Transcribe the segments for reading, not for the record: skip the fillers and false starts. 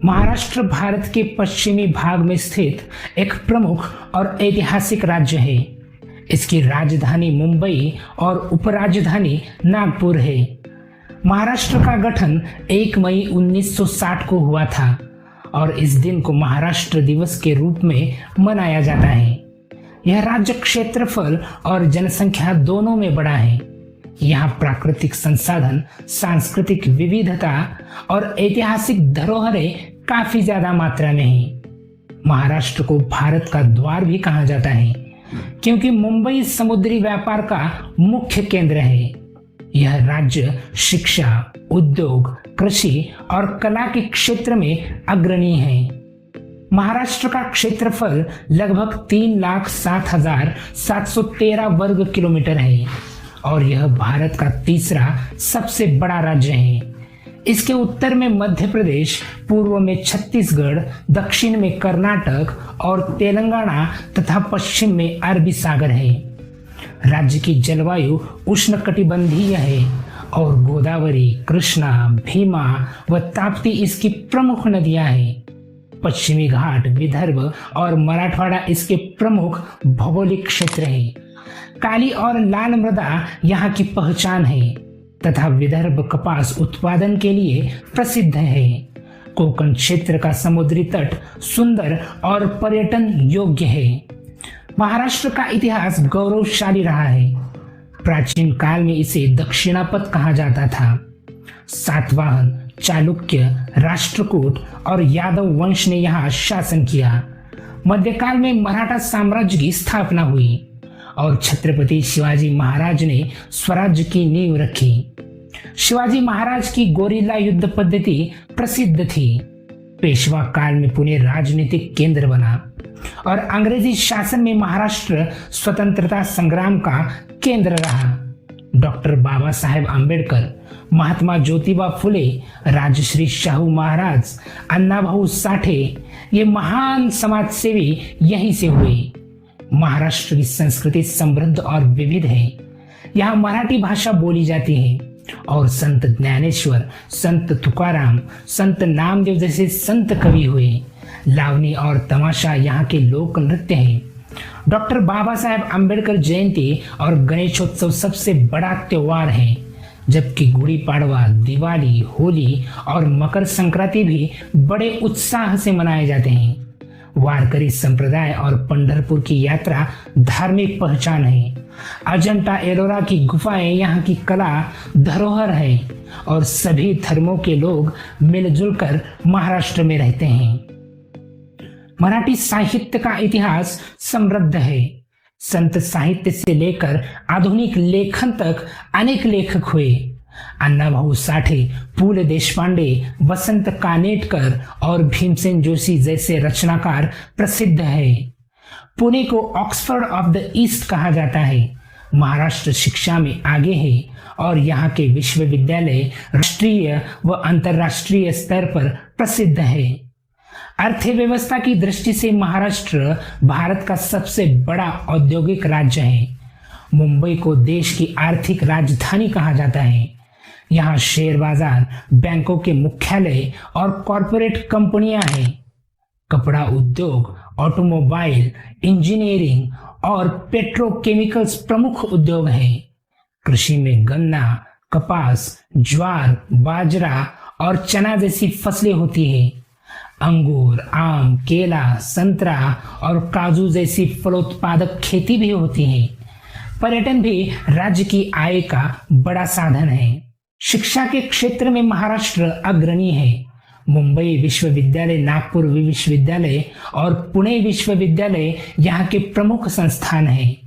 महाराष्ट्र भारत के पश्चिमी भाग में स्थित एक प्रमुख और ऐतिहासिक राज्य है। इसकी राजधानी मुंबई और उपराजधानी नागपुर है। महाराष्ट्र का गठन 1 मई 1960 को हुआ था और इस दिन को महाराष्ट्र दिवस के रूप में मनाया जाता है। यह राज्य क्षेत्रफल और जनसंख्या दोनों में बड़ा है। यहाँ प्राकृतिक संसाधन, सांस्कृतिक विविधता और ऐतिहासिक धरोहरें काफी ज्यादा मात्रा में हैं। महाराष्ट्र को भारत का द्वार भी कहा जाता है क्योंकि मुंबई समुद्री व्यापार का मुख्य केंद्र है। यह राज्य शिक्षा, उद्योग, कृषि और कला के क्षेत्र में अग्रणी है। महाराष्ट्र का क्षेत्रफल लगभग 3,07,713 वर्ग किलोमीटर है और यह भारत का तीसरा सबसे बड़ा राज्य है। इसके उत्तर में मध्य प्रदेश, पूर्व में छत्तीसगढ़, दक्षिण में कर्नाटक और तेलंगाना तथा पश्चिम में अरबी सागर है। राज्य की जलवायु उष्णकटिबंधीय है और गोदावरी, कृष्णा, भीमा व ताप्ती इसकी प्रमुख नदियां हैं। पश्चिमी घाट, विदर्भ और मराठवाड़ा इसके प्रमुख भौगोलिक क्षेत्र हैं। काली और लाल मृदा यहाँ की पहचान है तथा विदर्भ कपास उत्पादन के लिए प्रसिद्ध है। कोकण क्षेत्र का समुद्री तट सुंदर और पर्यटन योग्य है। महाराष्ट्र का इतिहास गौरवशाली रहा है। प्राचीन काल में इसे दक्षिणापथ कहा जाता था। सातवाहन, चालुक्य, राष्ट्रकूट और यादव वंश ने यहाँ शासन किया। मध्यकाल में मराठा साम्राज्य की स्थापना हुई और छत्रपति शिवाजी महाराज ने स्वराज्य की नींव रखी। शिवाजी महाराज की गोरिल्ला युद्ध पद्धति प्रसिद्ध थी। पेशवा काल में पुणे राजनीतिक केंद्र बना और अंग्रेजी शासन में महाराष्ट्र स्वतंत्रता संग्राम का केंद्र रहा। डॉक्टर बाबा साहेब आंबेडकर, महात्मा ज्योतिबा फुले, राजश्री शाहू महाराज, अन्नाभाऊ साठे ये महान समाजसेवी यहीं से हुए। महाराष्ट्र की संस्कृति समृद्ध और विविध है। यहाँ मराठी भाषा बोली जाती है और संत ज्ञानेश्वर, संत तुकाराम, संत नामदेव जैसे संत कवि हुए। लावनी और तमाशा यहाँ के लोक नृत्य हैं। डॉक्टर बाबा साहेब आंबेडकर जयंती और गणेशोत्सव सबसे बड़ा त्योहार है, जबकि गुड़ी पाड़वा, दिवाली, होली और मकर संक्रांति भी बड़े उत्साह से मनाए जाते हैं। वारकरी संप्रदाय और पंढरपुर की यात्रा धार्मिक पहचान है। अजंता एलोरा की गुफाएं यहाँ की कला धरोहर है और सभी धर्मों के लोग मिलजुल कर महाराष्ट्र में रहते हैं। मराठी साहित्य का इतिहास समृद्ध है। संत साहित्य से लेकर आधुनिक लेखन तक अनेक लेखक हुए। अन्नाभाऊ साठे, पु. ल. देशपांडे, वसंत कानेटकर और भीमसेन जोशी जैसे रचनाकार प्रसिद्ध है। पुणे को ऑक्सफोर्ड ऑफ द ईस्ट कहा जाता है। महाराष्ट्र शिक्षा में आगे है और यहाँ के विश्वविद्यालय राष्ट्रीय व अंतर्राष्ट्रीय स्तर पर प्रसिद्ध है। अर्थव्यवस्था की दृष्टि से महाराष्ट्र भारत का सबसे बड़ा औद्योगिक राज्य है। मुंबई को देश की आर्थिक राजधानी कहा जाता है। यहाँ शेयर बाजार, बैंकों के मुख्यालय और कॉरपोरेट कंपनियां हैं। कपड़ा उद्योग, ऑटोमोबाइल, इंजीनियरिंग और पेट्रोकेमिकल्स प्रमुख उद्योग हैं। कृषि में गन्ना, कपास, ज्वार, बाजरा और चना जैसी फसलें होती हैं। अंगूर, आम, केला, संतरा और काजू जैसी फलोत्पादक खेती भी होती है। पर्यटन भी राज्य की आय का बड़ा साधन है। शिक्षा के क्षेत्र में महाराष्ट्र अग्रणी है। मुंबई विश्वविद्यालय, नागपुर विश्वविद्यालय और पुणे विश्वविद्यालय यहाँ के प्रमुख संस्थान हैं।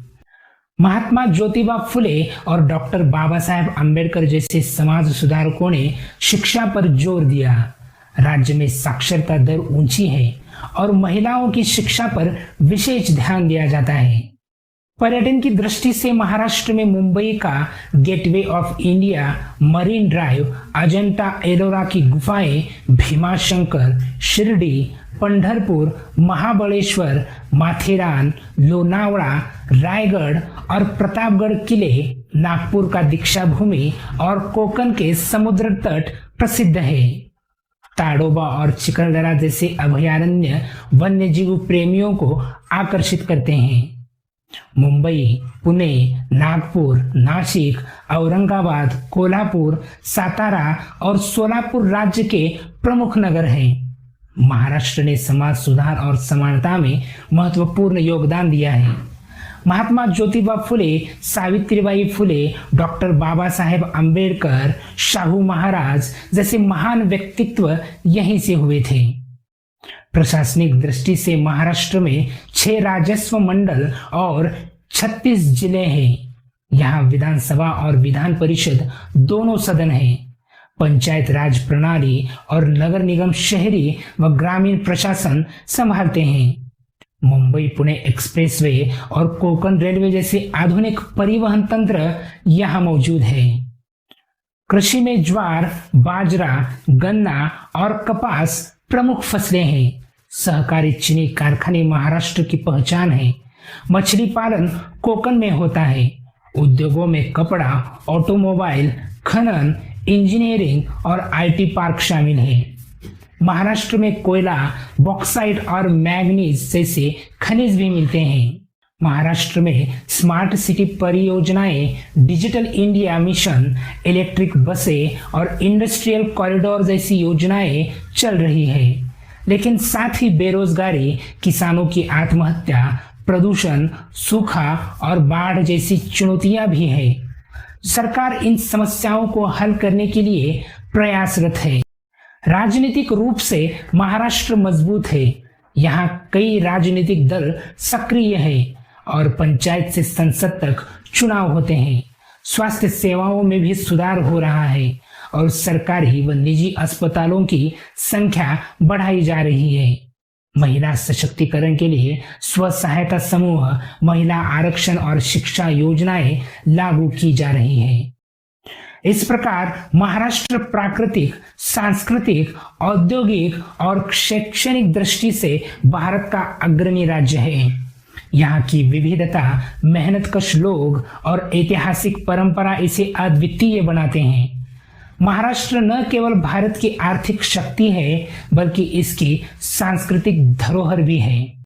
महात्मा ज्योतिबा फुले और डॉक्टर बाबा साहेब आंबेडकर जैसे समाज सुधारकों ने शिक्षा पर जोर दिया। राज्य में साक्षरता दर ऊंची है और महिलाओं की शिक्षा पर विशेष ध्यान दिया जाता है। पर्यटन की दृष्टि से महाराष्ट्र में मुंबई का gateway of India, marine drive, Ajanta Ellora की गुफाएं, भीमाशंकर, शिरडी, पंढरपुर, महाबळेश्वर, माथेरान, लोनावळा, रायगढ़ और प्रतापगढ़ किले, नागपुर का दीक्षा भूमि और कोकण के समुद्र तट प्रसिद्ध है। ताडोबा और चिखलदरा जैसे अभयारण्य वन्यजीव प्रेमियों को आकर्षित करते हैं। मुंबई, पुणे, नागपुर, नासिक, औरंगाबाद, कोल्हापुर, सातारा और सोलापुर राज्य के प्रमुख नगर हैं। महाराष्ट्र ने समाज सुधार और समानता में महत्वपूर्ण योगदान दिया है। महात्मा ज्योतिबा फुले, सावित्रीबाई फुले, डॉक्टर बाबा साहेब अंबेडकर, शाहू महाराज जैसे महान व्यक्तित्व यहीं से हुए थे। प्रशासनिक दृष्टि से महाराष्ट्र में 6 राजस्व मंडल और 36 जिले हैं। यहाँ विधानसभा और विधान परिषद दोनों सदन हैं। पंचायत राज प्रणाली और नगर निगम शहरी व ग्रामीण प्रशासन संभालते हैं। मुंबई पुणे एक्सप्रेसवे और कोंकण रेलवे जैसे आधुनिक परिवहन तंत्र यहाँ मौजूद है। कृषि में ज्वार, बाजरा, गन्ना और कपास प्रमुख फसलें हैं। सहकारी चीनी कारखाने महाराष्ट्र की पहचान है। मछली पालन कोंकण में होता है। उद्योगों में कपड़ा, ऑटोमोबाइल, खनन, इंजीनियरिंग और आईटी पार्क शामिल हैं। महाराष्ट्र में कोयला, बॉक्साइट और मैग्नीज जैसे खनिज भी मिलते हैं। महाराष्ट्र में स्मार्ट सिटी परियोजनाएं, डिजिटल इंडिया मिशन, इलेक्ट्रिक बसें और इंडस्ट्रियल कॉरिडोर जैसी योजनाएं चल रही है। लेकिन साथ ही बेरोजगारी, किसानों की आत्महत्या, प्रदूषण, सूखा और बाढ़ जैसी चुनौतियां भी हैं। सरकार इन समस्याओं को हल करने के लिए प्रयासरत है। राजनीतिक रूप से महाराष्ट्र मजबूत है। यहाँ कई राजनीतिक दल सक्रिय हैं और पंचायत से संसद तक चुनाव होते हैं। स्वास्थ्य सेवाओं में भी सुधार हो रहा है और सरकारी व निजी अस्पतालों की संख्या बढ़ाई जा रही है। महिला सशक्तिकरण के लिए स्व सहायता समूह, महिला आरक्षण और शिक्षा योजनाएं लागू की जा रही हैं। इस प्रकार महाराष्ट्र प्राकृतिक, सांस्कृतिक, औद्योगिक और शैक्षणिक दृष्टि से भारत का अग्रणी राज्य है। यहाँ की विविधता, मेहनतकश लोग और ऐतिहासिक परंपरा इसे अद्वितीय बनाते हैं। महाराष्ट्र न केवल भारत की आर्थिक शक्ति है, बल्कि इसकी सांस्कृतिक धरोहर भी है।